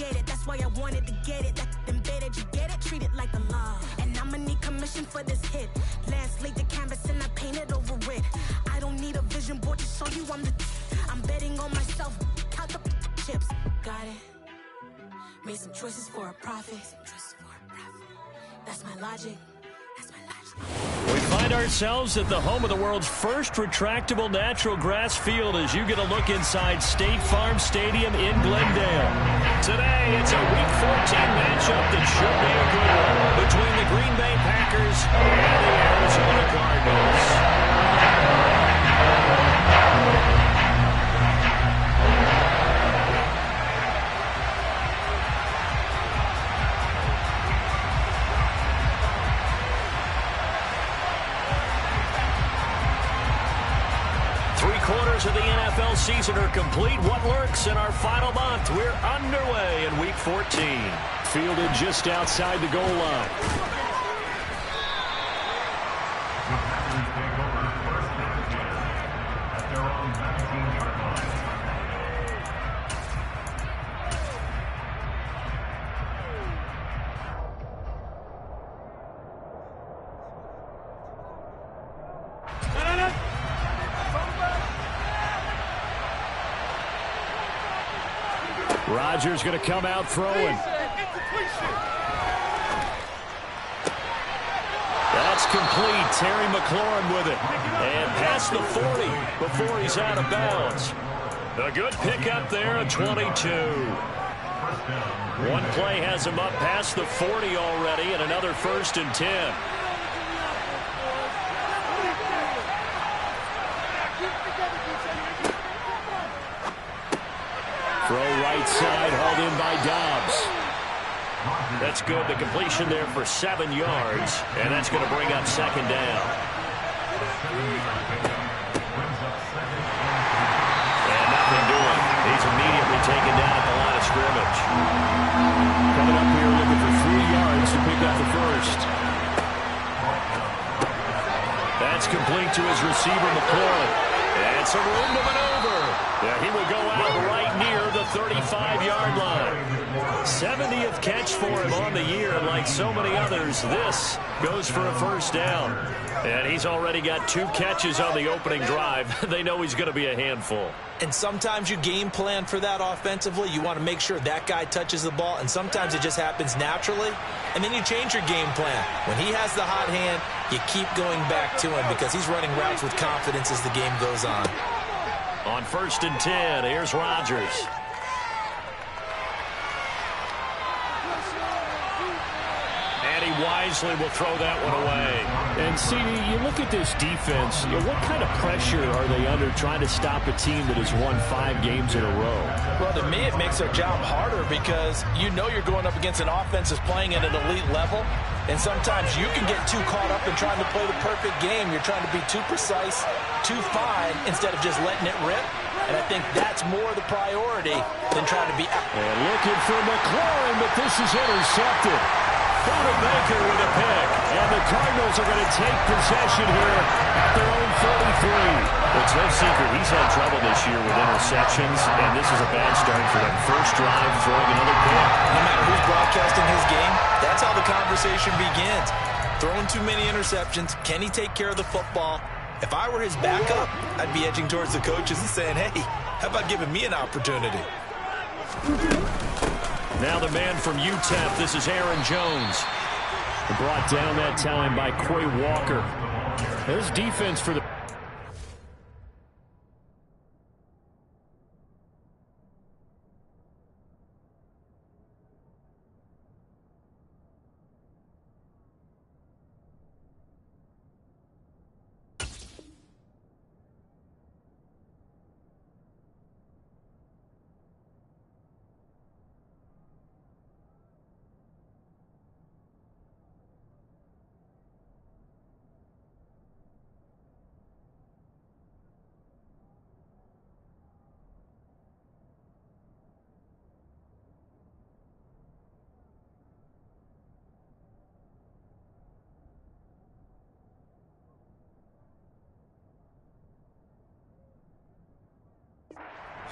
get it. That's why I wanted to get it. That embedded, you get it? Treat it like the law. And I'ma need commission for this hit. Last laid the canvas and I painted over it. I don't need a vision board to show you I'm betting on myself. Count the chips. Got it. Made some choices for a profit. That's my logic. We find ourselves at the home of the world's first retractable natural grass field as you get a look inside State Farm Stadium in Glendale. Today, it's a Week 14 matchup that should be a good one between the Green Bay Packers and the Arizona Cardinals. 3/4 of the NFL season are complete. What lurks in our final month? We're underway in Week 14. Fielded just outside the goal line. Rodgers going to come out throwing. That's complete. Terry McLaurin with it. And past the 40 before he's out of bounds. A good pickup there, a 22. One play has him up past the 40 already, and another 1st and 10. Throw right side, hauled in by Dobbs. That's good. The completion there for 7 yards, and that's going to bring up 2nd down. And nothing doing. He's immediately taken down at the line of scrimmage. Coming up here looking for 3 yards to pick up the first. That's complete to his receiver, McLaurin. And some room to maneuver. Yeah, he will go out right near the 35-yard line. 70th catch for him on the year, and like so many others, this goes for a 1st down. And he's already got 2 catches on the opening drive. They know he's going to be a handful. And sometimes you game plan for that offensively. You want to make sure that guy touches the ball, and sometimes it just happens naturally. And then you change your game plan. When he has the hot hand, you keep going back to him because he's running routes with confidence as the game goes on. On 1st and 10, here's Rodgers. And he wisely will throw that one away. And, CD, you look at this defense, what kind of pressure are they under trying to stop a team that has won 5 games in a row? Well, to me, it makes their job harder because you know you're going up against an offense that's playing at an elite level. And sometimes you can get too caught up in trying to play the perfect game. You're trying to be too precise, too fine, instead of just letting it rip. And I think that's more the priority than trying to be... And looking for McLaurin, but this is intercepted. Buda Baker with a pick. And the Cardinals are going to take possession here at their own 43. It's no secret he's had trouble this year with interceptions, and this is a bad start for them. First drive, throwing another pick. No matter who's broadcasting his game, that's how the conversation begins. Throwing too many interceptions. Can he take care of the football? If I were his backup, I'd be edging towards the coaches and saying, hey, how about giving me an opportunity? Now the man from UTEP, this is Aaron Jones. Brought down that time by Quay Walker. There's defense for the...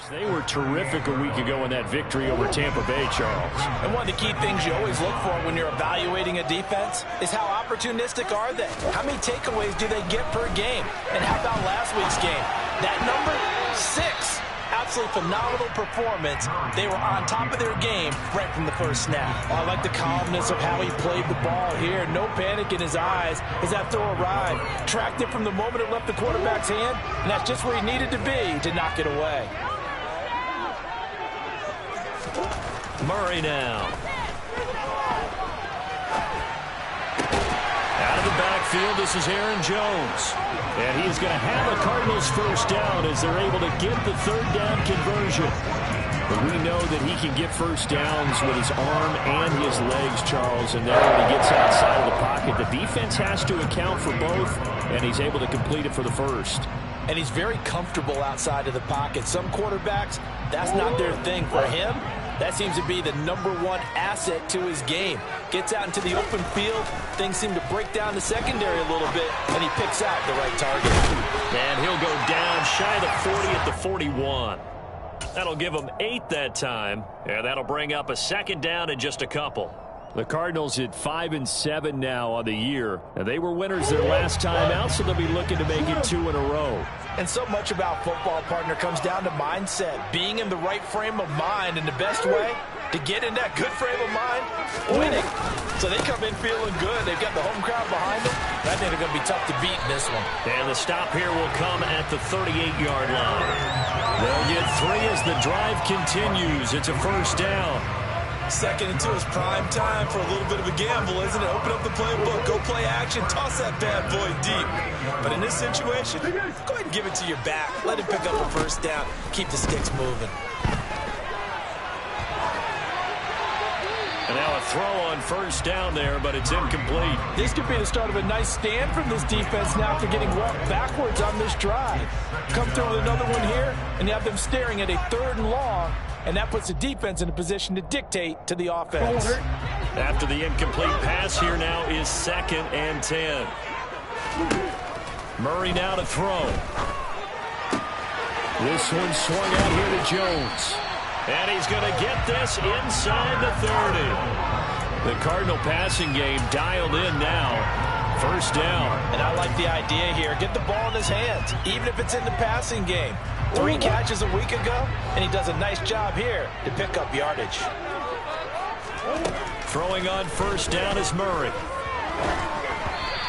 They were terrific a week ago in that victory over Tampa Bay, Charles. And one of the key things you always look for when you're evaluating a defense is how opportunistic are they? How many takeaways do they get per game? And how about last week's game? That number, 6. Absolutely phenomenal performance. They were on top of their game right from the first snap. I like the calmness of how he played the ball here. No panic in his eyes as that throw arrived. Tracked it from the moment it left the quarterback's hand, and that's just where he needed to be to knock it away. Murray now. Out of the backfield, this is Aaron Jones. And he's going to have a Cardinals first down as they're able to get the third down conversion. But we know that he can get first downs with his arm and his legs, Charles. And then when he gets outside of the pocket, the defense has to account for both, and he's able to complete it for the first. And he's very comfortable outside of the pocket. Some quarterbacks, that's not their thing. For him, that seems to be the #1 asset to his game. Gets out into the open field. Things seem to break down the secondary a little bit, and he picks out the right target. And he'll go down shy of the 40 at the 41. That'll give him 8 that time, and that'll bring up a second down in just a couple. The Cardinals at 5-7 now on the year. And they were winners their last time out, so they'll be looking to make it 2 in a row. And so much about football, partner, comes down to mindset. Being in the right frame of mind, and the best way to get in that good frame of mind, winning. So they come in feeling good. They've got the home crowd behind them. I think they're going to be tough to beat in this one. And the stop here will come at the 38-yard line. They'll get 3 as the drive continues. It's a first down. Second into his prime time for a little bit of a gamble, isn't it? Open up the playbook, go play action, toss that bad boy deep. But in this situation, go ahead and give it to your back. Let him pick up a first down. Keep the sticks moving. And now a throw on first down there, but it's incomplete. This could be the start of a nice stand from this defense now after getting walked backwards on this drive. Come through with another one here, and you have them staring at a 3rd and long. And that puts the defense in a position to dictate to the offense. After the incomplete pass, here now is 2nd and 10. Murray now to throw. This one swung out here to Jones. And he's going to get this inside the 30. The Cardinal passing game dialed in now. First down. And I like the idea here. Get the ball in his hands, even if it's in the passing game. 3 catches a week ago, and he does a nice job here to pick up yardage. Throwing on first down is Murray.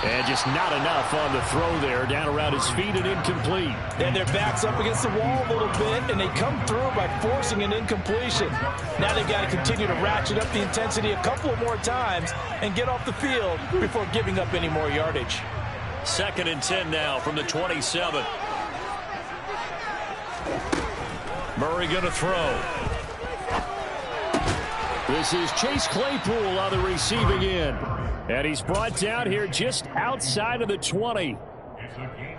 And just not enough on the throw there. Down around his feet and incomplete. And their back's up against the wall a little bit, and they come through by forcing an incompletion. Now they've got to continue to ratchet up the intensity a couple of more times and get off the field before giving up any more yardage. 2nd and 10 now from the 27. Murray going to throw. This is Chase Claypool on the receiving end. And he's brought down here just outside of the 20.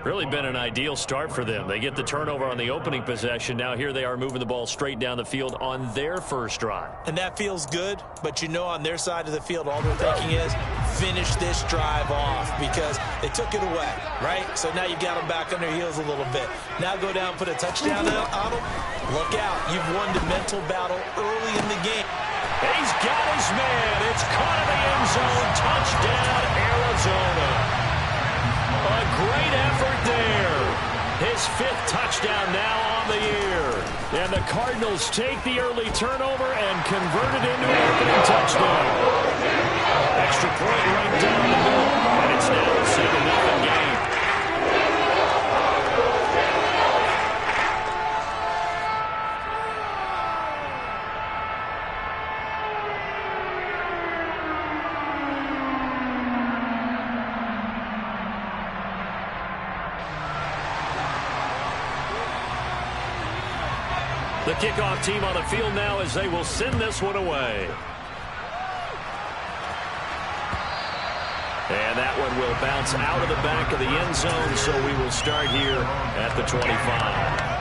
Really been an ideal start for them. They get the turnover on the opening possession. Now here they are moving the ball straight down the field on their first drive. And that feels good, but you know on their side of the field all they're thinking is finish this drive off because they took it away, right? So now you've got them back on their heels a little bit. Now go down, put a touchdown on them. Look out. You've won the mental battle early in the game. He's got his man. It's caught in the end zone. Touchdown, Arizona. A great effort there. His 5th touchdown now on the year. And the Cardinals take the early turnover and convert it into an opening touchdown. Extra point right down the middle. And it's now a 7-0 game. The kickoff team on the field now as they will send this one away. And that one will bounce out of the back of the end zone, so we will start here at the 25.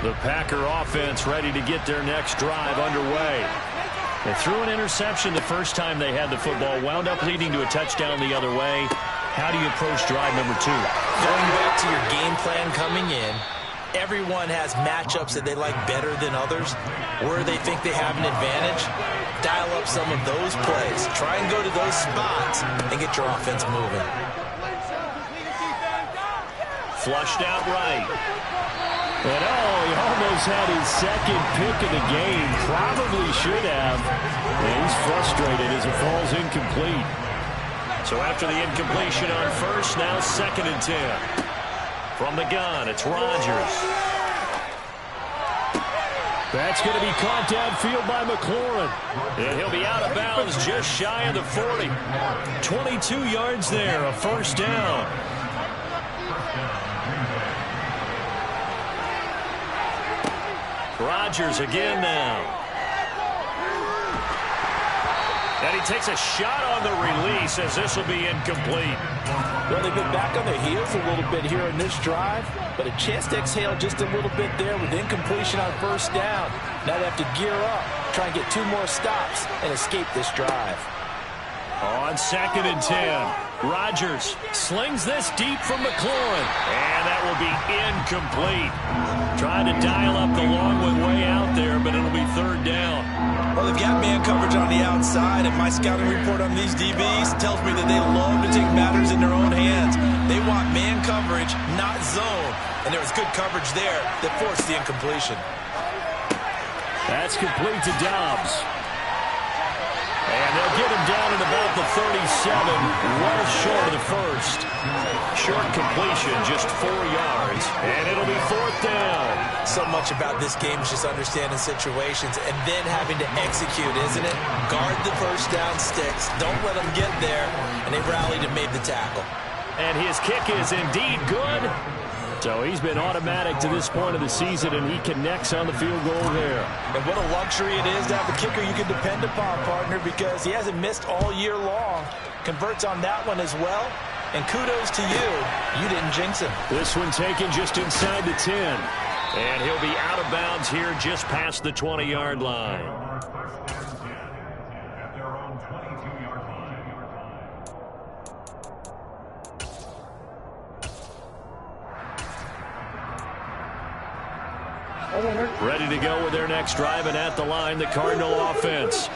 The The Packer offense ready to get their next drive underway. They threw an interception the first time they had the football, wound up leading to a touchdown the other way. How do you approach drive number 2? Going back to your game plan coming in, everyone has matchups that they like better than others. Where they think they have an advantage, dial up some of those plays. Try and go to those spots and get your offense moving. Flushed out right. And he almost had his second pick of the game. Probably should have. And he's frustrated as it falls incomplete. So after the incompletion on first, now 2nd and 10. From the gun, it's Rodgers. That's going to be caught downfield by McLaurin. And he'll be out of bounds just shy of the 40. 22 yards there, a first down. Rodgers again now. And he takes a shot on the release as this will be incomplete. Well, they've been back on their heels a little bit here in this drive, but a chance to exhale just a little bit there with incompletion on first down. Now they have to gear up, try and get 2 more stops and escape this drive. On 2nd and 10, Rodgers slings this deep from McLaurin, and that will be incomplete. Trying to dial up the long one way out there, but it'll be 3rd down. Well, they've got man coverage on the outside, and my scouting report on these DBs tells me that they love to take matters in their own hands. They want man coverage, not zone, and there was good coverage there that forced the incompletion. That's complete to Dobbs. And they'll get him down at about the 37, well short of the first. Short completion, just 4 yards, and it'll be 4th down. So much about this game is just understanding situations and then having to execute, isn't it? Guard the first down sticks. Don't let them get there, and they rallied and made the tackle. And his kick is indeed good. So he's been automatic to this point of the season, and he connects on the field goal there. And what a luxury it is to have a kicker you can depend upon, partner, because he hasn't missed all year long. Converts on that one as well. And kudos to you. You didn't jinx him. This one taken just inside the 10. And he'll be out of bounds here just past the 20-yard line. Ready to go with their next drive, and at the line, the Cardinal offense.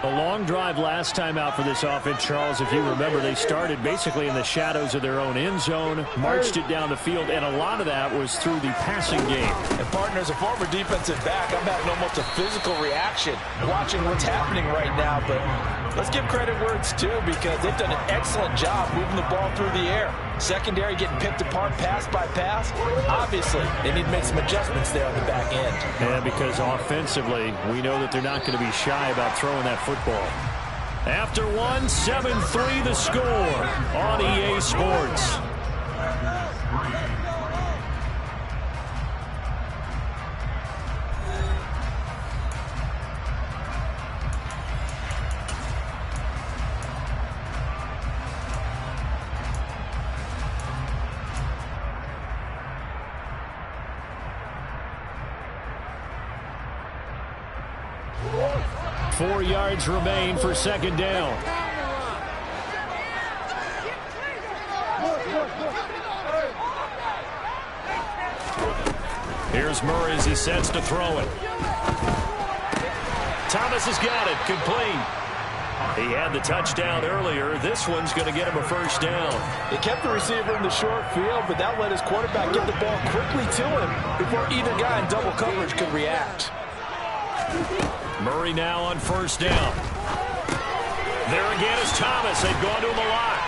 A long drive last time out for this offense, Charles. If you remember, they started basically in the shadows of their own end zone, marched it down the field, and a lot of that was through the passing game. And, partner, as a former defensive back, I'm having almost a physical reaction watching what's happening right now. But let's give credit where it's due, because they've done an excellent job moving the ball through the air. Secondary getting picked apart pass by pass. Obviously, they need to make some adjustments there on the back end. Yeah, because offensively, we know that they're not going to be shy about throwing that football. After one, 7-3 the score on EA Sports. Four yards remain for second down. Here's Murray as he sets to throw it. Thomas has got it, complete. He had the touchdown earlier. This one's going to get him a first down. He kept the receiver in the short field, but that let his quarterback get the ball quickly to him before either guy in double coverage could react. Murray now on first down. There again is Thomas. They've gone to him a lot.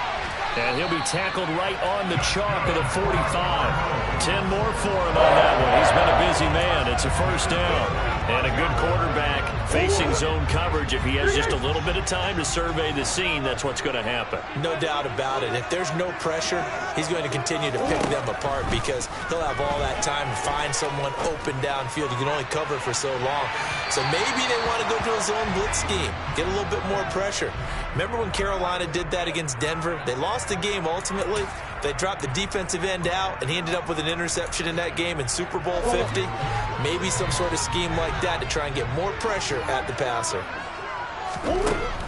And he'll be tackled right on the chalk of the 45. 10 more for him on that one. He's been a busy man. It's a first down. And a good quarterback facing zone coverage. If he has just a little bit of time to survey the scene, that's what's going to happen. No doubt about it. If there's no pressure, he's going to continue to pick them apart, because he'll have all that time to find someone open downfield. You can only cover for so long. So maybe they want to go to a zone blitz scheme, get a little bit more pressure. Remember when Carolina did that against Denver? They lost the game ultimately. They dropped the defensive end out, and he ended up with an interception in that game in Super Bowl 50. Maybe some sort of scheme like that to try and get more pressure at the passer.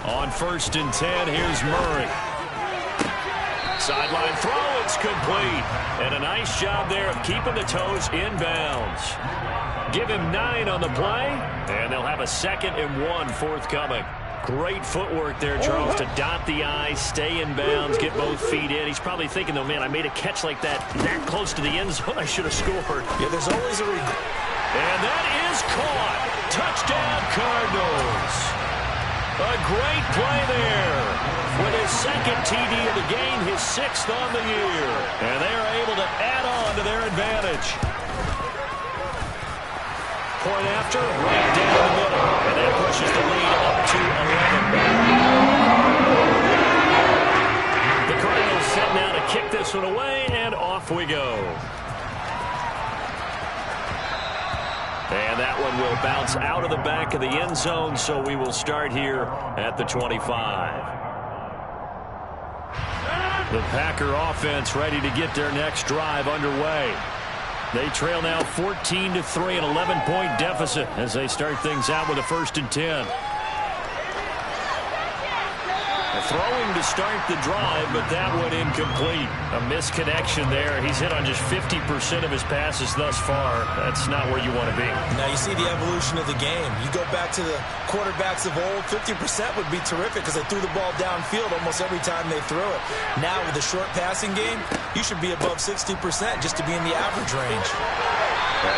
On 1st and 10, here's Murray. Sideline throw, it's complete. And a nice job there of keeping the toes inbounds. Give him 9 on the play, and they'll have a 2nd and 1 forthcoming. Great footwork there, Charles, to dot the I, stay in bounds, get both feet in. He's probably thinking, though, man, I made a catch like that close to the end zone. I should have scored. Yeah, there's always a regret. And that is caught. Touchdown, Cardinals. A great play there. With his 2nd TD of the game, his 6th on the year. And they are able to add on to their advantage. Point after, right down the middle. And that pushes the lead up to 11. The Cardinals set now to kick this one away, and off we go. And that one will bounce out of the back of the end zone, so we will start here at the 25. The Packer offense ready to get their next drive underway. They trail now 14-3, an 11-point deficit as they start things out with a 1st and 10. Throwing to start the drive, but that one incomplete. A misconnection there. He's hit on just 50% of his passes thus far. That's not where you want to be. Now you see the evolution of the game. You go back to the quarterbacks of old, 50% would be terrific because they threw the ball downfield almost every time they threw it. Now with the short passing game, you should be above 60% just to be in the average range.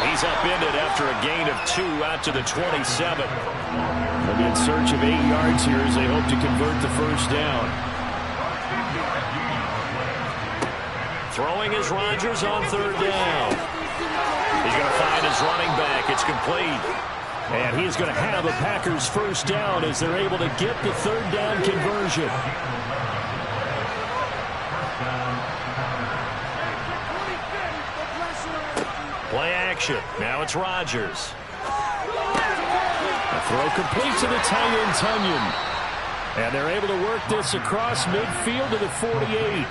He's upended after a gain of 2 out to the 27. They'll be in search of 8 yards here as they hope to convert the 1st down. Throwing is Rodgers on 3rd down. He's going to find his running back. It's complete. And he's going to have the Packers' 1st down as they're able to get the 3rd down conversion. Play action. Now it's Rodgers. A throw complete to the tight end, Tunyon. And they're able to work this across midfield to the 48.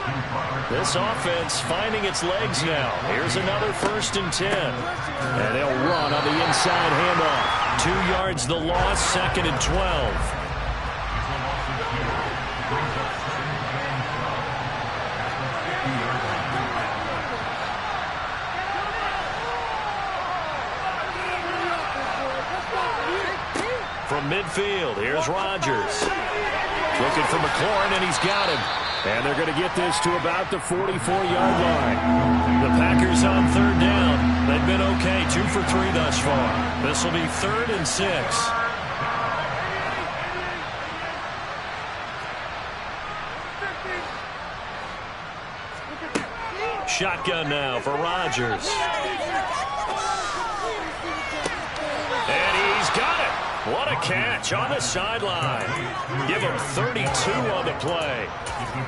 This offense finding its legs now. Here's another 1st and 10. And they'll run on the inside handoff. 2 yards the loss, 2nd and 12. From midfield, here's Rodgers. Looking for McLaurin, and he's got him. And they're going to get this to about the 44-yard line. The Packers on 3rd down. They've been okay, 2 for 3 thus far. This will be 3rd and 6. Shotgun now for Rodgers. And he's got it. What a catch on the sideline. Give him 32 on the play.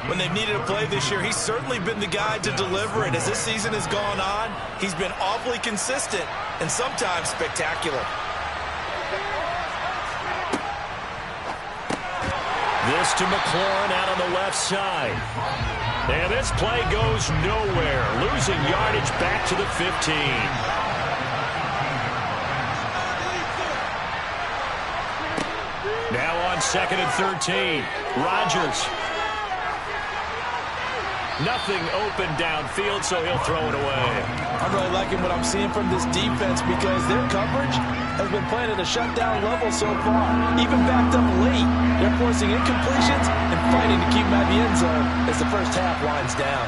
When they've needed a play this year, he's certainly been the guy to deliver it. As this season has gone on, he's been awfully consistent and sometimes spectacular. This to McLaurin out on the left side. And this play goes nowhere. Losing yardage back to the 15. Now on 2nd and 13. Rodgers. Nothing open downfield, so he'll throw it away. I'm really liking what I'm seeing from this defense because their coverage has been playing at a shutdown level so far. Even backed up late, they're forcing incompletions and fighting to keep them out of the end zone as the first half winds down.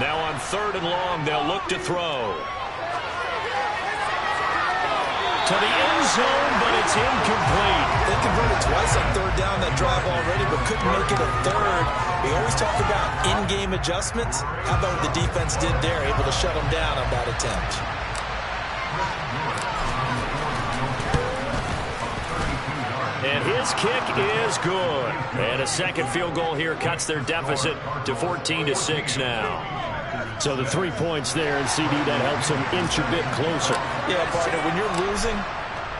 Now on 3rd and long, they'll look to throw. To the end zone, but it's incomplete. They converted twice on 3rd down that drive already, but couldn't make it a 3rd. We always talk about in-game adjustments. How about what the defense did there, able to shut them down on that attempt? And his kick is good. And a 2nd field goal here cuts their deficit to 14-6 now. So the 3 points there, and CD, that helps them inch a bit closer. Yeah, partner, when you're losing,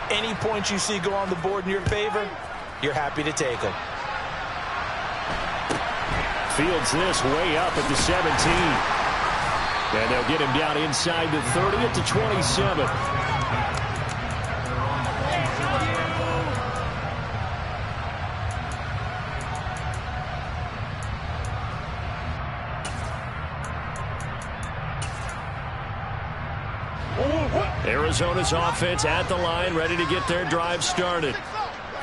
any points you see go on the board in your favor, you're happy to take them. Fields this way up at the 17. And they'll get him down inside the 30 at the 27. Arizona's offense at the line, ready to get their drive started.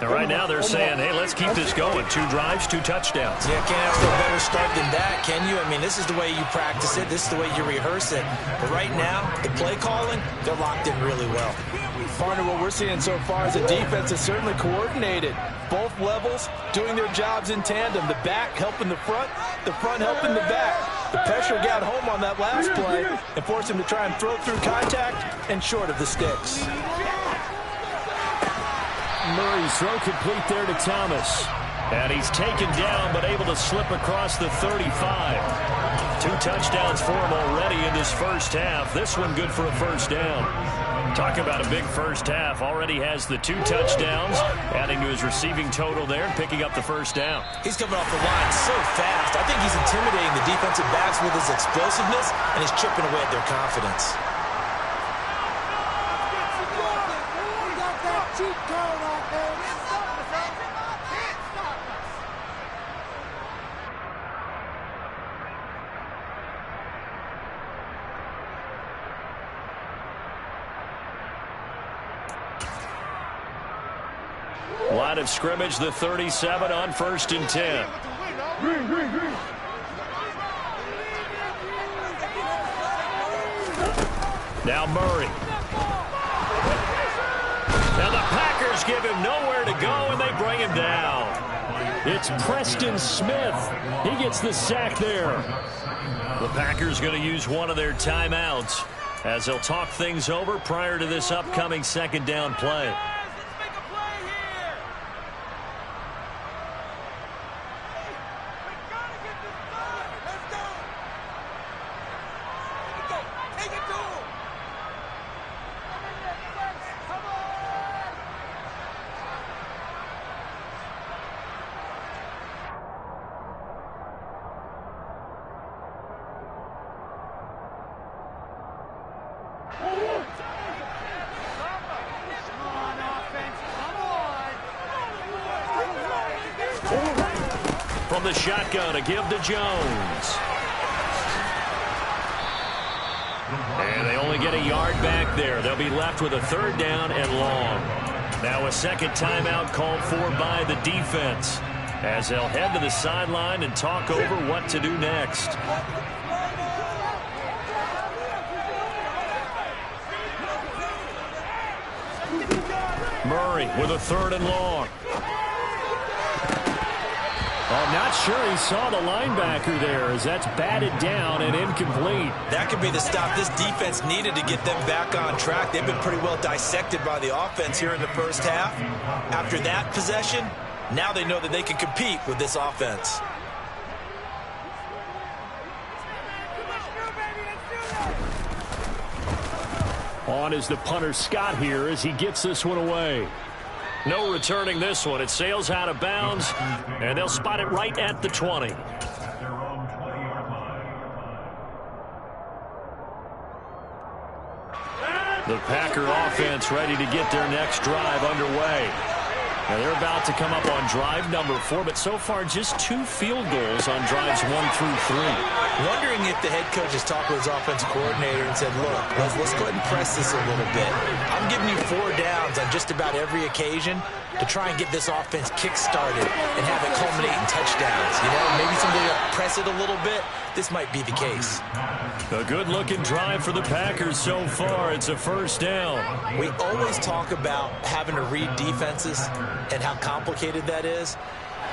And right now they're saying, hey, let's keep this going. 2 drives, 2 touchdowns. Yeah, can't ask for a better start than that, can you? I mean, this is the way you practice it. This is the way you rehearse it. But right now, the play calling, they're locked in really well. Partner, what we're seeing so far is the defense is certainly coordinated. Both levels doing their jobs in tandem. The back helping the front helping the back. The pressure got home on that last play and forced him to try and throw through contact and short of the sticks. Murray's throw complete there to Thomas. And he's taken down but able to slip across the 35. 2 touchdowns for him already in this first half. This one good for a first down. Talk about a big first half. Already has the 2 touchdowns, adding to his receiving total there and picking up the first down. He's coming off the line so fast. I think he's intimidating the defensive backs with his explosiveness, and he's chipping away at their confidence. Line of scrimmage, the 37 on 1st and 10. Now Murray. Now the Packers give him nowhere to go, and they bring him down. It's Preston Smith. He gets the sack there. The Packers going to use one of their timeouts as they'll talk things over prior to this upcoming 2nd down play. From the shotgun, a give to Jones. And they only get a yard back there. They'll be left with a 3rd down and long. Now a 2nd timeout called for by the defense as they'll head to the sideline and talk over what to do next. Murray with a 3rd and long. I'm not sure he saw the linebacker there as that's batted down and incomplete. That could be the stop this defense needed to get them back on track. They've been pretty well dissected by the offense here in the first half. After that possession, now they know that they can compete with this offense. On is the punter Scott here as he gets this one away. No returning this one. It sails out of bounds, and they'll spot it right at the 20. The Packer offense ready to get their next drive underway. Now they're about to come up on drive number 4, but so far just 2 field goals on drives 1 through 3. Wondering if the head coach has talked with his offensive coordinator and said, look, let's go ahead and press this a little bit. I'm giving you 4 downs on just about every occasion to try and get this offense kick-started and have it culminate in touchdowns. You know, maybe somebody will press it a little bit. This might be the case. A good-looking drive for the Packers so far. It's a 1st down. We always talk about having to read defenses and how complicated that is.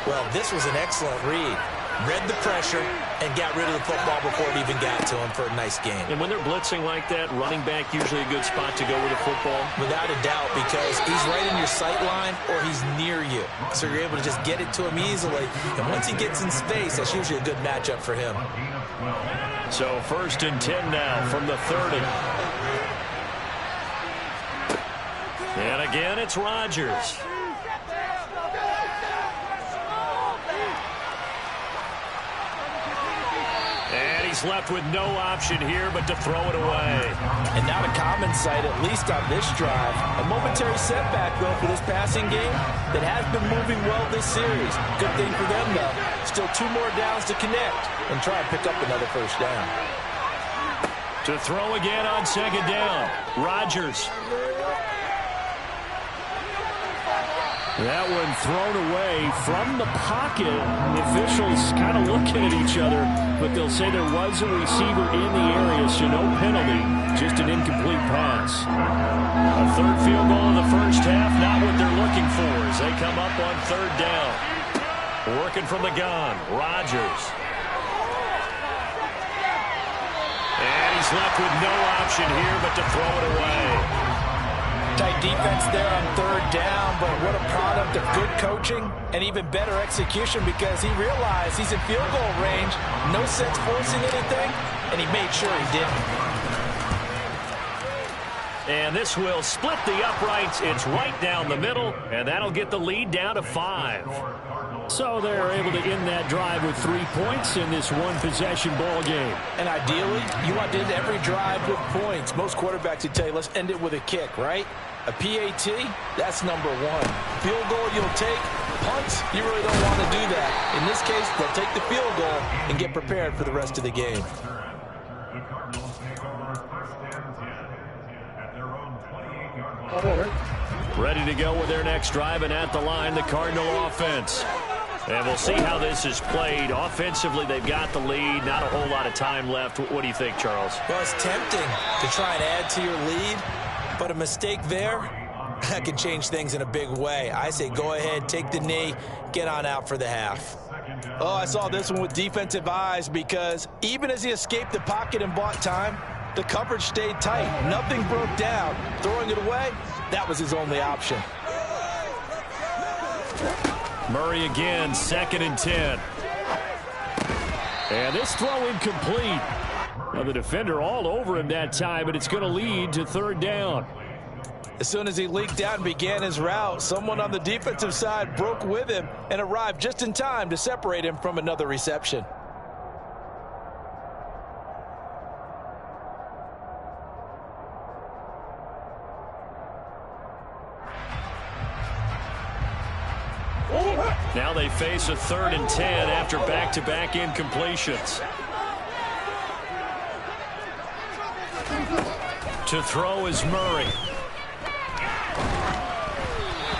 Well, this was an excellent read. Read the pressure and got rid of the football before it even got to him for a nice game. And when they're blitzing like that, running back usually a good spot to go with the football? Without a doubt, because he's right in your sight line or he's near you. So you're able to just get it to him easily. And once he gets in space, that's usually a good matchup for him. So 1st and 10 now from the 30. And again, it's Rodgers. he's left with no option here but to throw it away. And not a common sight, at least on this drive. A momentary setback, though, for this passing game that has been moving well this series. Good thing for them, though. Still 2 more downs to connect and try and pick up another first down. To throw again on second down, Rodgers. That one thrown away from the pocket. The officials kind of looking at each other, but they'll say there was a receiver in the area, so no penalty, just an incomplete pass. A third field goal in the first half, not what they're looking for as they come up on third down. Working from the gun, Rodgers. And he's left with no option here but to throw it away. Tight defense there on third down, but what a product of good coaching and even better execution because he realized he's in field goal range. No sense forcing anything, and he made sure he didn't. And this will split the uprights. It's right down the middle, and that'll get the lead down to 5. So they're able to end that drive with 3 points in this one-possession ball game. And ideally, you want to end every drive with points. Most quarterbacks would tell you, let's end it with a kick, right? A PAT, that's number 1. Field goal you'll take. Punts, you really don't want to do that. In this case, they'll take the field goal and get prepared for the rest of the game. Ready to go with their next drive, and at the line, the Cardinal offense. And we'll see how this is played. Offensively, they've got the lead. Not a whole lot of time left. What do you think, Charles? Well, it's tempting to try and add to your lead, but a mistake there, that can change things in a big way. I say go ahead, take the knee, get on out for the half. Oh, I saw this one with defensive eyes because even as he escaped the pocket and bought time, the coverage stayed tight. Nothing broke down. Throwing it away, that was his only option. Murray again, 2nd and 10. And this throw incomplete. Well, the defender all over him that time, but it's going to lead to third down. As soon as he leaked out and began his route, someone on the defensive side broke with him and arrived just in time to separate him from another reception. Now they face a 3rd and 10 after back-to-back incompletions. To throw is Murray.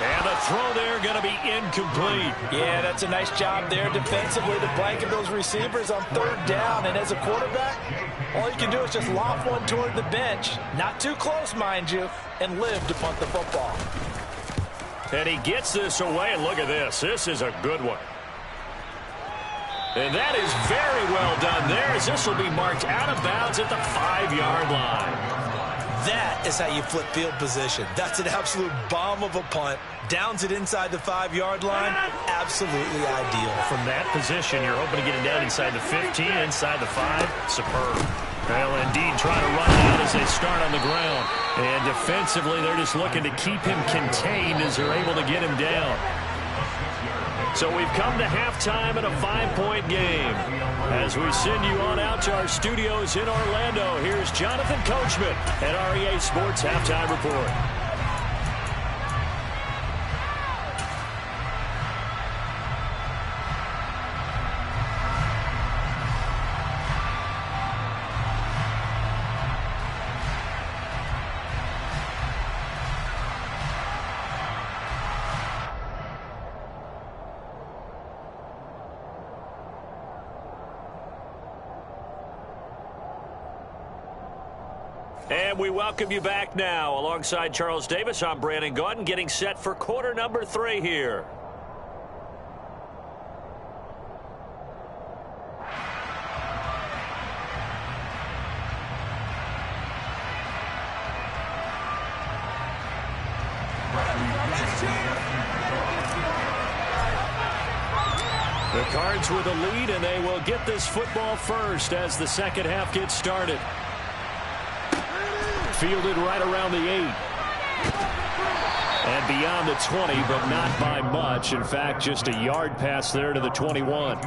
And the throw there going to be incomplete. Yeah, that's a nice job there defensively to blanket those receivers on third down. And as a quarterback, all you can do is just loft one toward the bench. Not too close, mind you, and live to punt the football. And he gets this away, and look at this. This is a good one. And that is very well done there, as this will be marked out of bounds at the 5-yard line. That is how you flip field position. That's an absolute bomb of a punt. Downs it inside the 5-yard line. Absolutely ideal. From that position, you're hoping to get it down inside the 15, inside the 5. Superb. Well, indeed, trying to run it out as they start on the ground. And defensively, they're just looking to keep him contained as they're able to get him down. So we've come to halftime in a 5-point game. As we send you on out to our studios in Orlando, here's Jonathan Coachman at REA Sports Halftime Report. And we welcome you back now. Alongside Charles Davis, I'm Brandon Gaudin, getting set for quarter number 3 here. The Cards with a lead, and they will get this football first as the second half gets started. Fielded right around the 8. And beyond the 20, but not by much. In fact, just a yard pass there to the 21.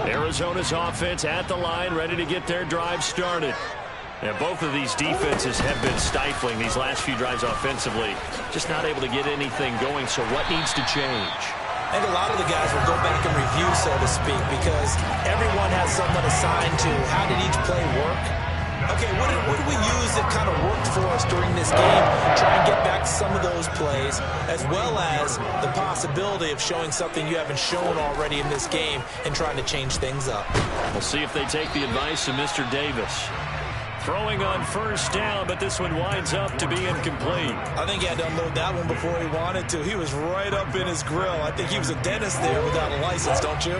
Arizona's offense at the line, ready to get their drive started. And both of these defenses have been stifling these last few drives offensively. Just not able to get anything going, so what needs to change? I think a lot of the guys will go back and review, so to speak, because everyone has someone assigned to how did each play work. Okay, what did we use that kind of worked for us during this game? Try and get back to some of those plays, as well as the possibility of showing something you haven't shown already in this game and trying to change things up. We'll see if they take the advice of Mr. Davis. Throwing on first down, but this one winds up to be incomplete. I think he had to unload that one before he wanted to. He was right up in his grill. I think he was a dentist there without a license, don't you?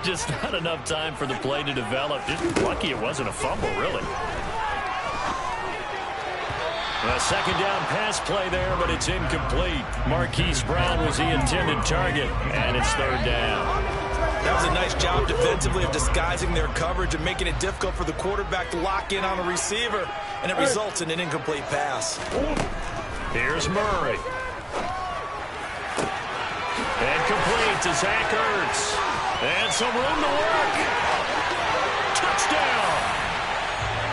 Just not enough time for the play to develop. Just lucky it wasn't a fumble, really. A second down pass play there, but it's incomplete. Marquise Brown was the intended target, and it's third down. That was a nice job defensively of disguising their coverage and making it difficult for the quarterback to lock in on a receiver, and it results in an incomplete pass. Here's Murray. And complete to Zach Ertz. And some room to work. Touchdown!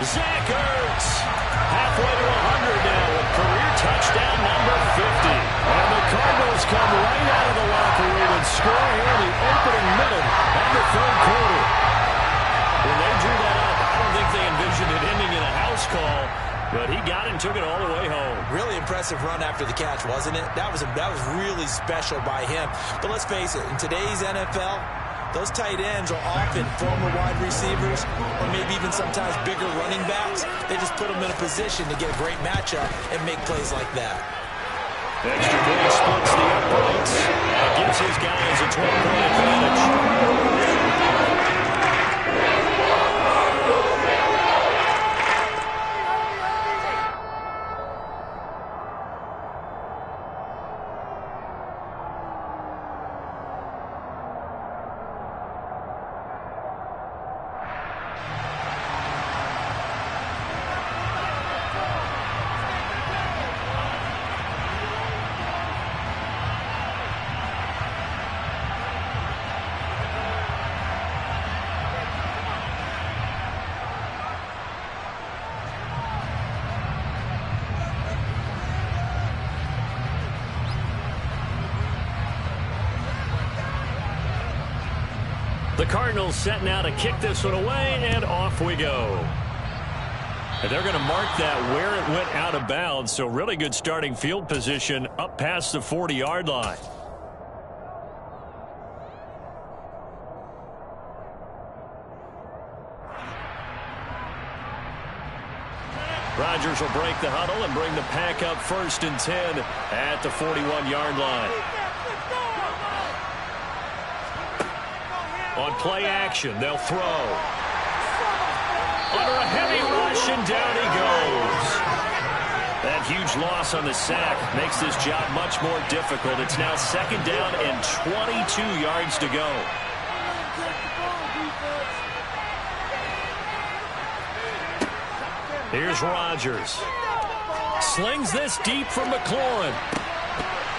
Zach Ertz. Halfway to 100 now with career touchdown number 50. And the Cardinals come right out of the locker room and score here in the opening minute of the third quarter. When they drew that up, I don't think they envisioned it ending in a house call, but he got it and took it all the way home. Really impressive run after the catch, wasn't it? That was really special by him. But let's face it, in today's NFL, those tight ends are often former wide receivers or maybe even sometimes bigger running backs. They just put them in a position to get a great matchup and make plays like that. Extra point splits the uprights and gives his guys a 12-point advantage. The Cardinals setting out to kick this one away, and off we go. And they're going to mark that where it went out of bounds, so really good starting field position up past the 40-yard line. Rodgers will break the huddle and bring the pack up 1st and 10 at the 41-yard line. On play action, they'll throw. Under a heavy rush, and down he goes. That huge loss on the sack makes this job much more difficult. It's now 2nd down and 22 yards to go. Here's Rodgers. Slings this deep from McLaurin.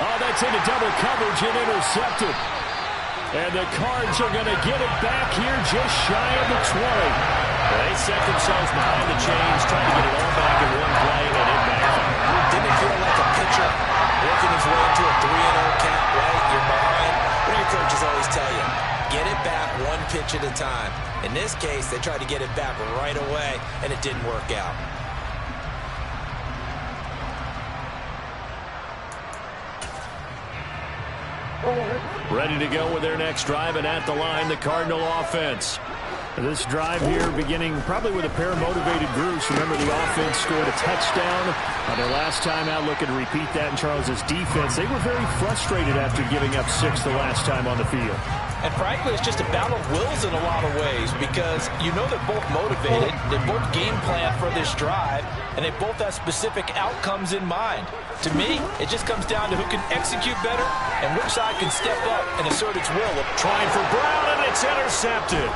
Oh, that's into double coverage and intercepted. And the Cards are going to get it back here just shy of the 20. They set themselves behind the chains, trying to get it all back in one play, and it backfired. Didn't it feel like a pitcher working his way into a 3-0 count, right? You're behind. What do your coaches always tell you? Get it back one pitch at a time. In this case, they tried to get it back right away, and it didn't work out. Ready to go with their next drive, and at the line, the Cardinal offense. This drive here beginning probably with a pair of motivated groups. Remember, the offense scored a touchdown on their last time out. Looking to repeat that in Charles's defense. They were very frustrated after giving up 6 the last time on the field. And frankly, it's just a battle of wills in a lot of ways, because you know they're both motivated, they both game plan for this drive, and they both have specific outcomes in mind. To me, it just comes down to who can execute better and which side can step up and assert its will. Trying for Brown, and it's intercepted.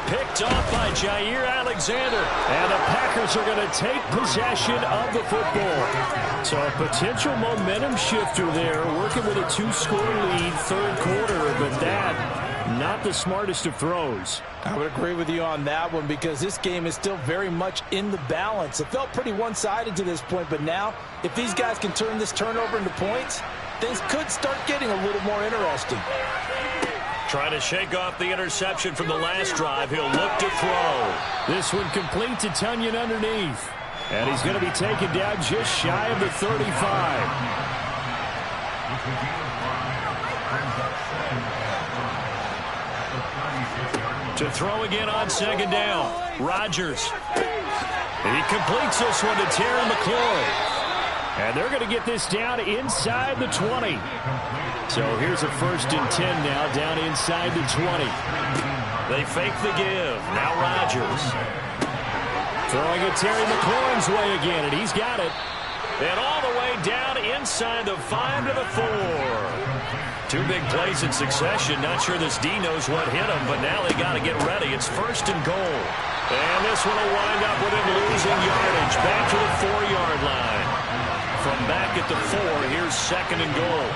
Picked off by Jair Alexander. And the Packers are going to take possession of the football. So a potential momentum shifter there, working with a 2-score lead, 3rd quarter, but that not not the smartest of throws. I would agree with you on that one because this game is still very much in the balance. It felt pretty one-sided to this point, but now if these guys can turn this turnover into points, things could start getting a little more interesting. Trying to shake off the interception from the last drive. He'll look to throw. This one complete to Tunyon underneath. And he's going to be taken down just shy of the 35. To throw again on second down. Rodgers. He completes this one to Terry McLaurin. And they're going to get this down inside the 20. So here's a 1st and 10 now down inside the 20. They fake the give. Now Rodgers. Throwing it Terry McLaurin's way again, and he's got it. And all the way down inside the 5 to the 4. 2 big plays in succession. Not sure this D knows what hit him, but now they got to get ready. It's 1st and goal. And this one will wind up with him losing yardage. Back to the 4-yard line. From back at the 4, here's 2nd and goal.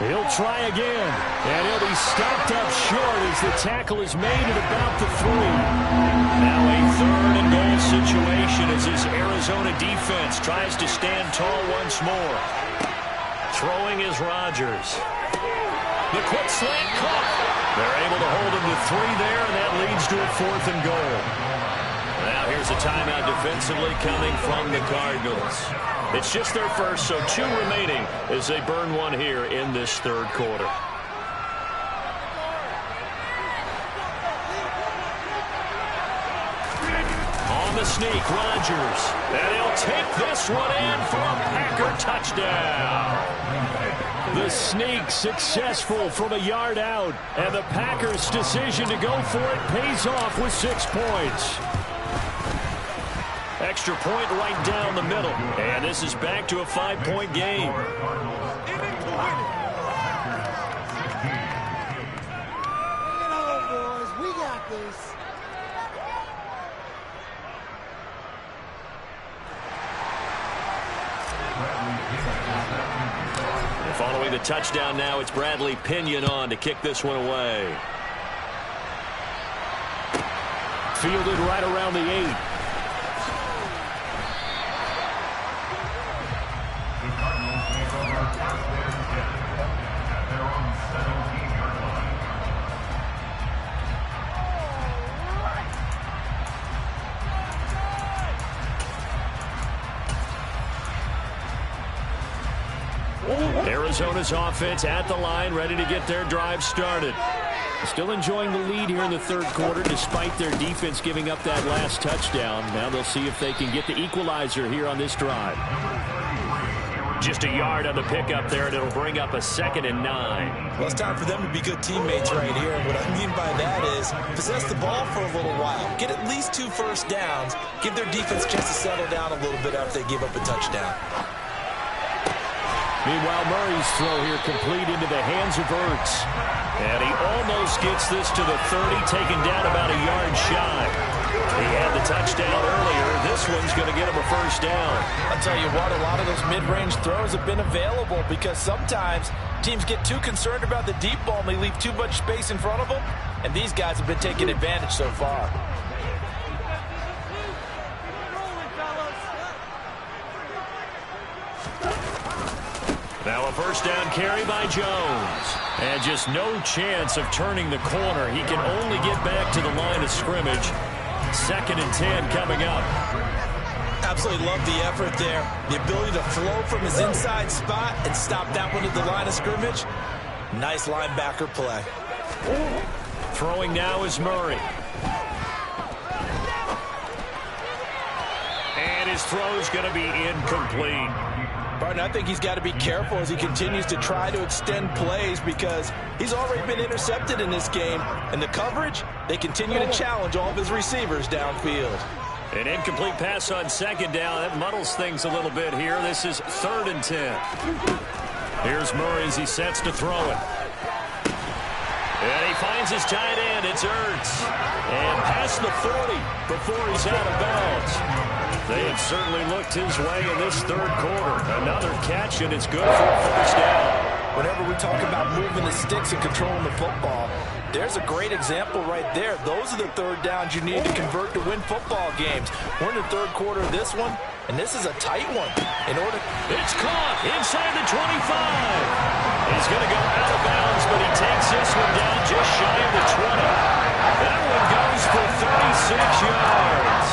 He'll try again, and he'll be stopped up short as the tackle is made at about the 3. Now a 3rd and goal situation as this Arizona defense tries to stand tall once more. Throwing is Rodgers. The quick slant caught. They're able to hold him to 3 there, and that leads to a 4th and goal. Now here's a timeout defensively coming from the Cardinals. It's just their first, so 2 remaining as they burn one here in this 3rd quarter. On the sneak, Rodgers. And he'll take this one in for a Packer touchdown. The sneak successful from a yard out, and the Packers' decision to go for it pays off with 6 points. Extra point right down the middle. And this is back to a 5-point game. We got this. Following the touchdown now, it's Bradley Pinion on to kick this one away. Fielded right around the 8. Arizona's offense at the line, ready to get their drive started. Still enjoying the lead here in the 3rd quarter, despite their defense giving up that last touchdown. Now they'll see if they can get the equalizer here on this drive. Just a yard on the pickup there, and it'll bring up a 2nd and 9. Well, it's time for them to be good teammates right here. And what I mean by that is possess the ball for a little while. Get at least 2 first downs. Give their defense a chance to settle down a little bit after they give up a touchdown. Meanwhile, Murray's throw here complete into the hands of Ertz. And he almost gets this to the 30, taken down about a yard shy. He had the touchdown earlier. This one's going to get him a first down. I'll tell you what, a lot of those mid-range throws have been available because sometimes teams get too concerned about the deep ball and they leave too much space in front of them. And these guys have been taking advantage so far. Now a first down carry by Jones. And just no chance of turning the corner. He can only get back to the line of scrimmage. 2nd and 10 coming up. Absolutely love the effort there. The ability to flow from his inside spot and stop that one at the line of scrimmage. Nice linebacker play. Throwing now is Murray. And his throw's going to be incomplete. Barton, I think he's got to be careful as he continues to try to extend plays because he's already been intercepted in this game. And the coverage, they continue to challenge all of his receivers downfield. An incomplete pass on 2nd down. That muddles things a little bit here. This is 3rd and 10. Here's Murray as he sets to throw it. And he finds his tight end. It's Ertz. And past the 40 before he's out of bounds. They have certainly looked his way in this third quarter. Another catch, and it's good for a first down. Whenever we talk about moving the sticks and controlling the football, there's a great example right there. Those are the third downs you need to convert to win football games. We're in the third quarter of this one, and this is a tight one. It's caught inside the 25. He's going to go out of bounds, but he takes this one down just shy of the 20. That one goes for 36 yards.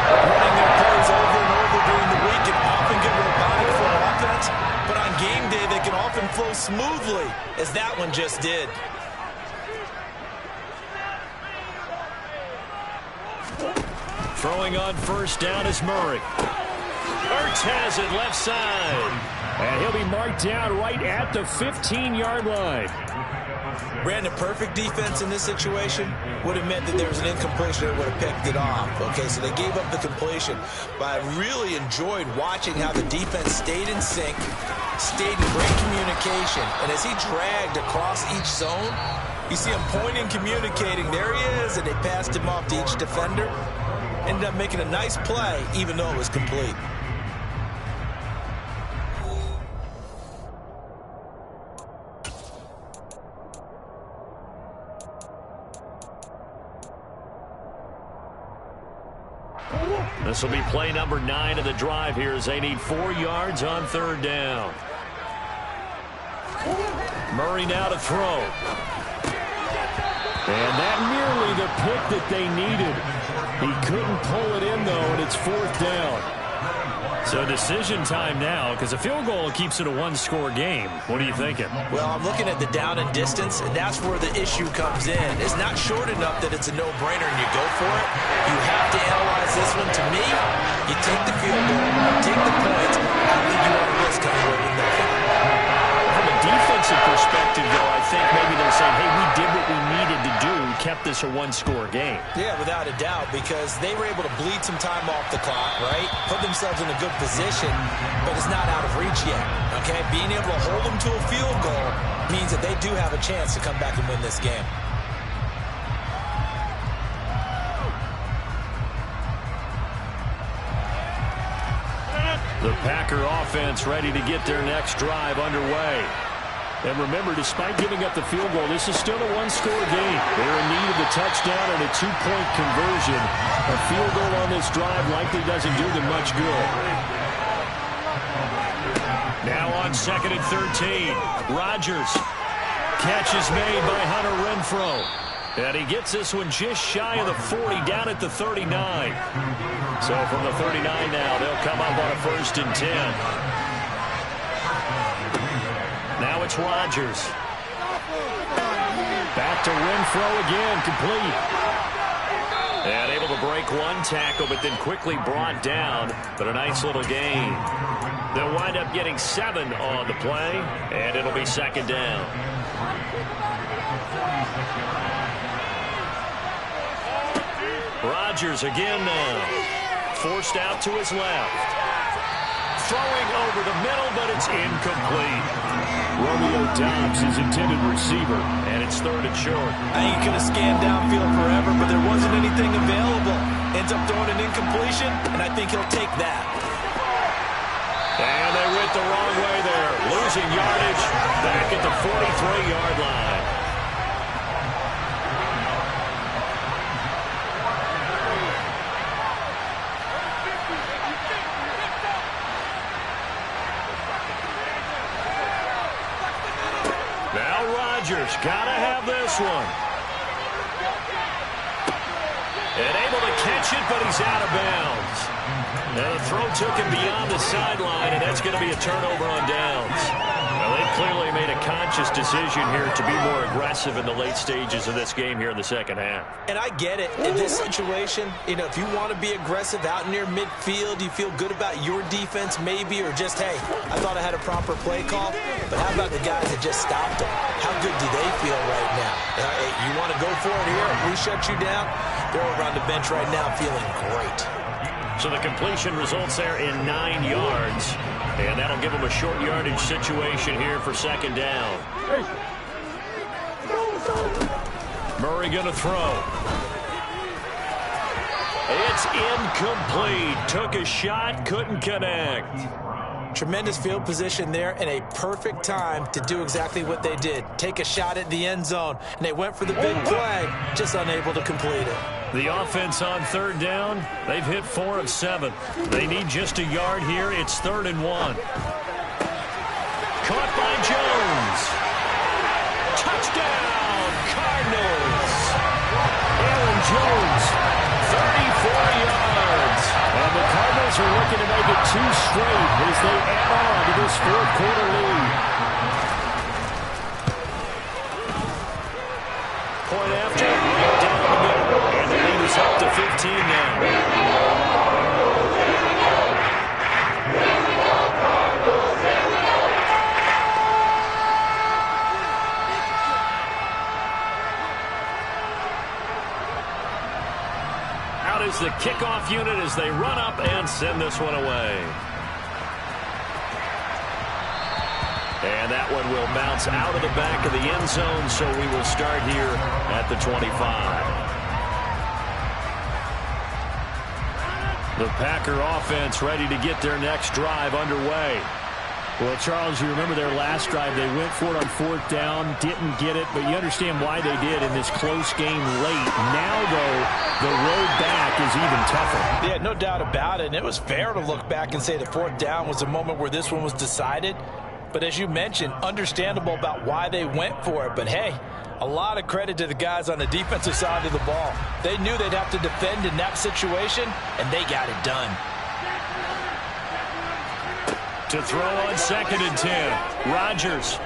Running their plays over and over during the week can often get robotic for an offense, but on game day they can often flow smoothly, as that one just did. Throwing on first down is Murray. Ertz has it left side. And he'll be marked down right at the 15-yard line. Brandon, perfect defense in this situation would have meant that there was an incompletion that would have picked it off. Okay, so they gave up the completion. But I really enjoyed watching how the defense stayed in sync, stayed in great communication. And as he dragged across each zone, you see him pointing, communicating. There he is, and they passed him off to each defender. Ended up making a nice play, even though it was complete. This will be play number 9 of the drive here as they need 4 yards on third down. Murray now to throw. And that nearly the pick that they needed. He couldn't pull it in, though, and it's fourth down. So decision time now, because a field goal keeps it a one-score game. What are you thinking? Well, I'm looking at the down and distance, and that's where the issue comes in. It's not short enough that it's a no-brainer and you go for it. You have to analyze this one. To me, you take the field goal, take the points. I don't think you want to risk coming away with nothing. From a defensive perspective, though, I think maybe they're saying, hey, we did what we needed to do, kept this a one-score game. Yeah, without a doubt, because they were able to bleed some time off the clock, right? Put themselves in a good position, but it's not out of reach yet, okay? Being able to hold them to a field goal means that they do have a chance to come back and win this game. The Packer offense ready to get their next drive underway. And remember, despite giving up the field goal, this is still a one-score game. They're in need of the touchdown and a two-point conversion. A field goal on this drive likely doesn't do them much good. Now on 2nd and 13. Rodgers. Catch is made by Hunter Renfrow. And he gets this one just shy of the 40, down at the 39. So from the 39 now, they'll come up on a 1st and 10. Now it's Rodgers. Back to Renfrow again, complete. And able to break one tackle, but then quickly brought down. But a nice little gain. They'll wind up getting 7 on the play, and it'll be 2nd down. Rodgers again now. Forced out to his left. Throwing over the middle, but it's incomplete. Romeo Doubs, his intended receiver, and it's 3rd and short. I think he could have scanned downfield forever, but there wasn't anything available. Ends up throwing an incompletion, and I think he'll take that. And they went the wrong way there. Losing yardage back at the 43-yard line. Rodgers gotta have this one. And able to catch it, but he's out of bounds. And the throw took him beyond the sideline, and that's going to be a turnover on downs. Well, they clearly made a conscious decision here to be more aggressive in the late stages of this game here in the second half. And I get it. In this situation, you know, if you want to be aggressive out near midfield, you feel good about your defense maybe, or just, hey, I thought I had a proper play call. But how about the guys that just stopped them? How good do they feel right now? You want to go for it here? If we shut you down? They're over on the bench right now feeling great. So the completion results there in 9 yards. And that'll give them a short yardage situation here for 2nd down. Murray going to throw. It's incomplete. Took a shot, couldn't connect. Tremendous field position there and a perfect time to do exactly what they did. Take a shot at the end zone, and they went for the big play, just unable to complete it. The offense on third down, they've hit 4 of 7. They need just a yard here. It's 3rd and 1. Caught by Jones. Touchdown, Cardinals. Aaron Jones, 34 yards. And the Cardinals are looking to make it 2 straight as they add on to this 4th quarter lead. Point after, right down the middle. And the lead is up to 15 now. Out is the kickoff unit as they run up and send this one away. And that one will bounce out of the back of the end zone, so we will start here at the 25. The Packer offense ready to get their next drive underway. Well, Charles, you remember their last drive. They went for it on 4th down, didn't get it, but you understand why they did in this close game late. Now, though, the road back is even tougher. Yeah, no doubt about it. And it was fair to look back and say the 4th down was the moment where this one was decided. But as you mentioned, understandable about why they went for it. But, hey, a lot of credit to the guys on the defensive side of the ball. They knew they'd have to defend in that situation, and they got it done. To throw on 2nd and 10. Rodgers.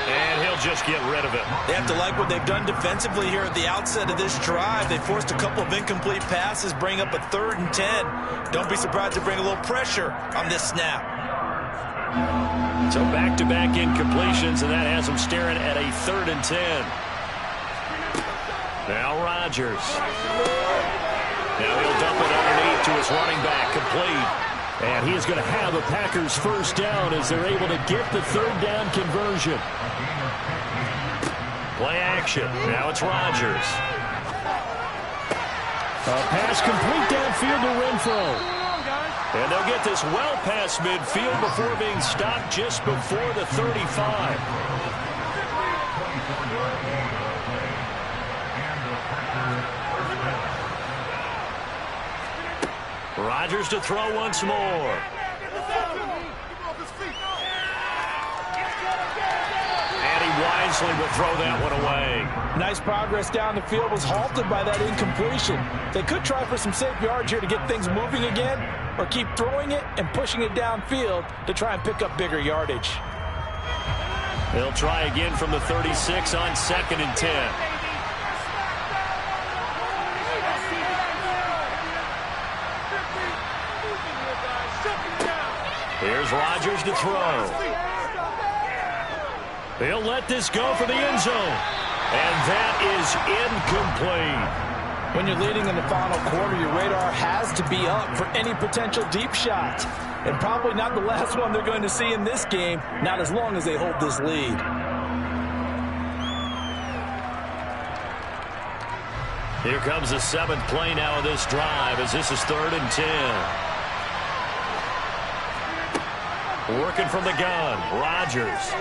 And he'll just get rid of it. They have to like what they've done defensively here at the outset of this drive. They forced a couple of incomplete passes, bring up a 3rd and 10. Don't be surprised to bring a little pressure on this snap. So back-to-back incompletions, and that has them staring at a 3rd and 10. Now Rodgers. Now he'll dump it underneath to his running back, complete. And he is going to have a Packers first down as they're able to get the 3rd down conversion. Play action. Now it's Rodgers. A pass complete downfield to Renfro. And they'll get this well past midfield before being stopped just before the 35. Rodgers to throw once more. And he wisely will throw that one away. Nice progress down the field, was halted by that incompletion. They could try for some safe yards here to get things moving again, or keep throwing it and pushing it downfield to try and pick up bigger yardage. They'll try again from the 36 on 2nd and 10. Here's Rodgers to throw. He'll let this go for the end zone. And that is incomplete. When you're leading in the final quarter, your radar has to be up for any potential deep shot. And probably not the last one they're going to see in this game, not as long as they hold this lead. Here comes the 7th play now of this drive as this is 3rd and 10. Working from the gun, Rodgers.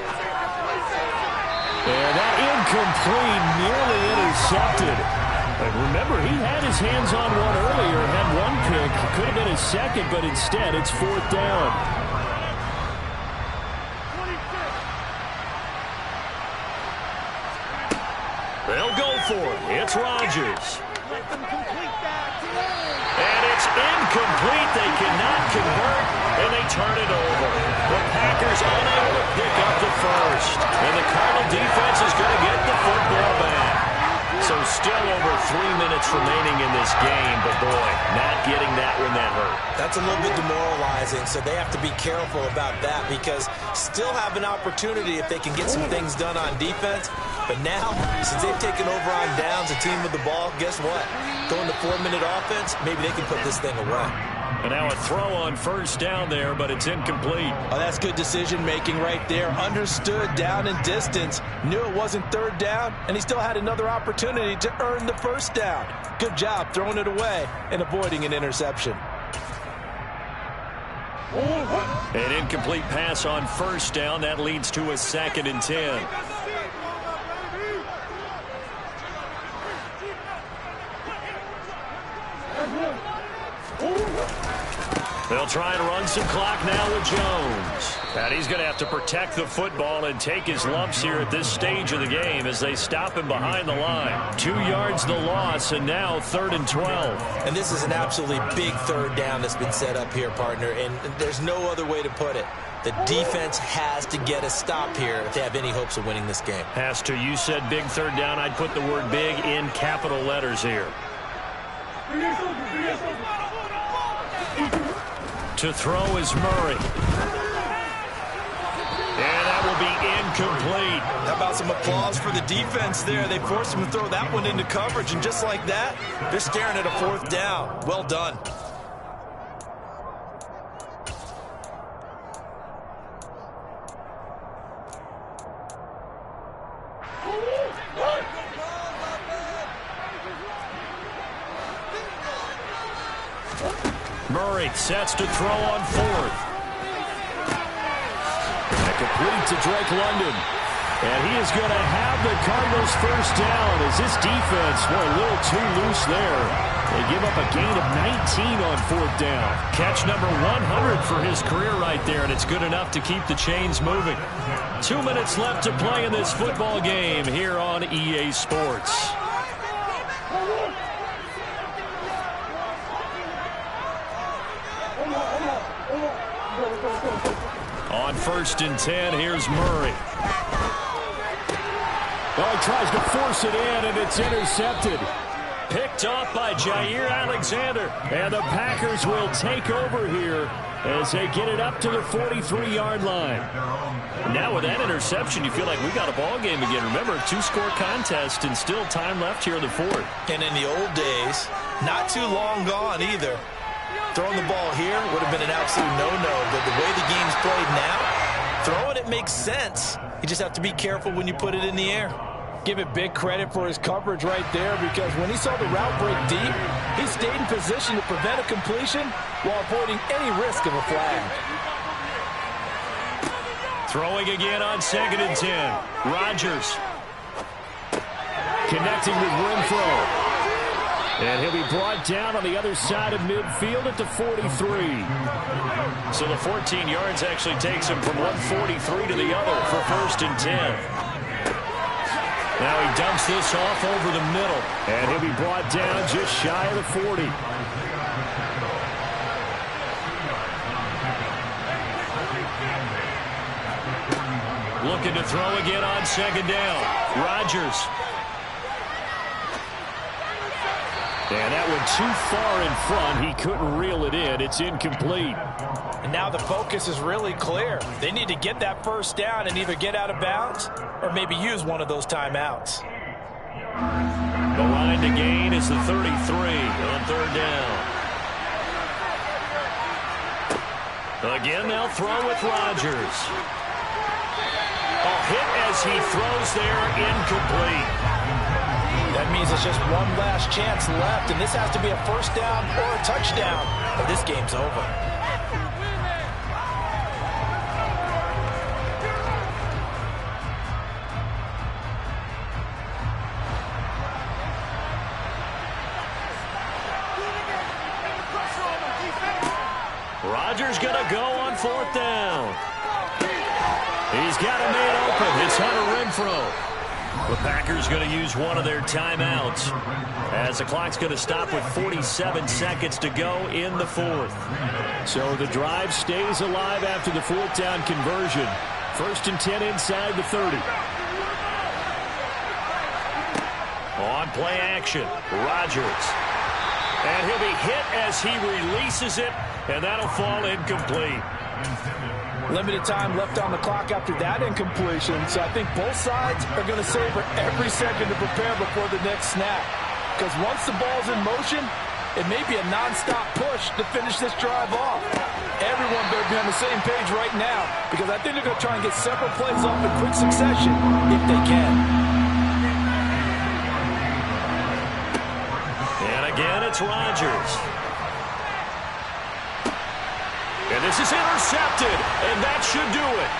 And that incomplete, nearly intercepted. And remember, he had his hands on one earlier, had one pick. Could have been his 2nd, but instead it's 4th down. They'll go for it. It's Rodgers. And it's incomplete. They cannot convert, and they turn it over. The Packers unable to pick up the first. And the Cardinal defense is going to get the football back. So still over 3 minutes remaining in this game, but boy, not getting that when that hurt. That's a little bit demoralizing, so they have to be careful about that because still have an opportunity if they can get some things done on defense. But now, since they've taken over on downs, a team with the ball, guess what? Going to 4-minute offense, maybe they can put this thing away. And now a throw on first down there, but it's incomplete. Oh, that's good decision-making right there. Understood down and distance. Knew it wasn't third down, and he still had another opportunity to earn the first down. Good job throwing it away and avoiding an interception. An incomplete pass on first down. That leads to a 2nd and 10. They'll try and run some clock now with Jones. And he's going to have to protect the football and take his lumps here at this stage of the game as they stop him behind the line. 2 yards the loss, and now 3rd and 12. And this is an absolutely big third down that's been set up here, partner, and there's no other way to put it. The defense has to get a stop here if they have any hopes of winning this game. Has to. You said big third down. I'd put the word big in capital letters here. To throw is Murray. And that will be incomplete. How about some applause for the defense there? They forced him to throw that one into coverage, and just like that, they're staring at a 4th down. Well done. Murray sets to throw on 4th. And complete to Drake London. And he is going to have the Cardinals first down as this defense went a little too loose there. They give up a gain of 19 on 4th down. Catch number 100 for his career right there, and it's good enough to keep the chains moving. 2 minutes left to play in this football game here on EA Sports. On 1st and 10, here's Murray. Oh, he tries to force it in, and it's intercepted. Picked off by Jair Alexander. And the Packers will take over here as they get it up to the 43-yard line. Now with that interception, you feel like we got a ball game again. Remember, 2-score contest and still time left here in the 4th. And in the old days, not too long gone either. Throwing the ball here would have been an absolute no-no, but the way the game's played now, throwing it makes sense. You just have to be careful when you put it in the air. Give it big credit for his coverage right there, because when he saw the route break deep, he stayed in position to prevent a completion while avoiding any risk of a flag. Throwing again on 2nd and 10. Rodgers. Connecting with Renfro. And he'll be brought down on the other side of midfield at the 43. So the 14 yards actually takes him from 143 to the other for 1st and 10. Now he dumps this off over the middle. And he'll be brought down just shy of the 40. Looking to throw again on 2nd down. Rodgers. And that one too far in front. He couldn't reel it in. It's incomplete. And now the focus is really clear. They need to get that first down and either get out of bounds or maybe use one of those timeouts. The line to gain is the 33 on 3rd down. Again, they'll throw with Rodgers. A hit as he throws there, incomplete. That means it's just one last chance left, and this has to be a first down or a touchdown, or this game's over. Rodgers going to go on 4th down. He's got a man open. It's Hunter Renfro. The Packers going to use one of their timeouts as the clock's going to stop with 47 seconds to go in the 4th. So the drive stays alive after the 4th down conversion. 1st and 10 inside the 30. On play action, Rodgers. And he'll be hit as he releases it, and that'll fall incomplete. Limited time left on the clock after that incompletion, so I think both sides are going to savor every second to prepare before the next snap. Because once the ball's in motion, It may be a non-stop push to finish this drive off. Everyone better be on the same page right now because I think they're going to try and get several plays off in quick succession if they can. And again, it's Rodgers. And this is intercepted, and that should do it.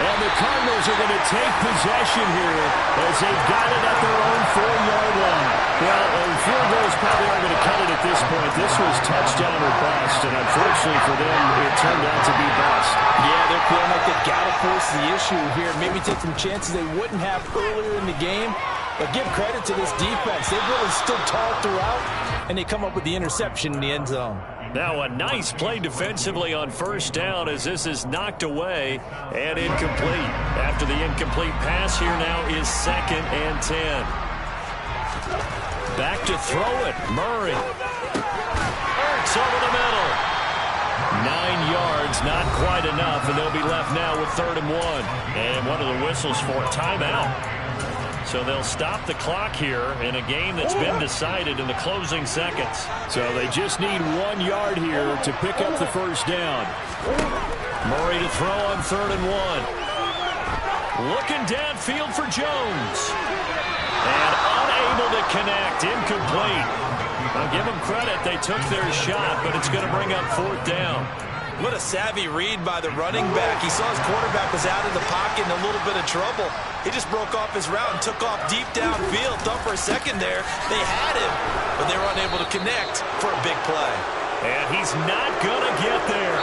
And the Cardinals are going to take possession here as they've got it at their own 4-yard line. Well, field goals probably aren't going to cut it at this point. This was touchdown or bust, and unfortunately for them, it turned out to be bust. Yeah, they're feeling like they've got to force the issue here. Maybe take some chances they wouldn't have earlier in the game. But give credit to this defense. They've really stood tall throughout, and they come up with the interception in the end zone. Now a nice play defensively on first down as this is knocked away and incomplete. After the incomplete pass, here now is 2nd and 10. Back to throw it. Murray. Ertz over the middle. 9 yards, not quite enough, and they'll be left now with 3rd and 1. And one of the whistles for timeout. So they'll stop the clock here in a game that's been decided in the closing seconds. So they just need 1 yard here to pick up the first down. Murray to throw on 3rd and 1. Looking downfield for Jones. And unable to connect. Incomplete. I'll give them credit. They took their shot, but it's going to bring up 4th down. What a savvy read by the running back. He saw his quarterback was out of the pocket in a little bit of trouble. He just broke off his route and took off deep downfield. Thought for a second there they had him, but they were unable to connect for a big play. And he's not going to get there.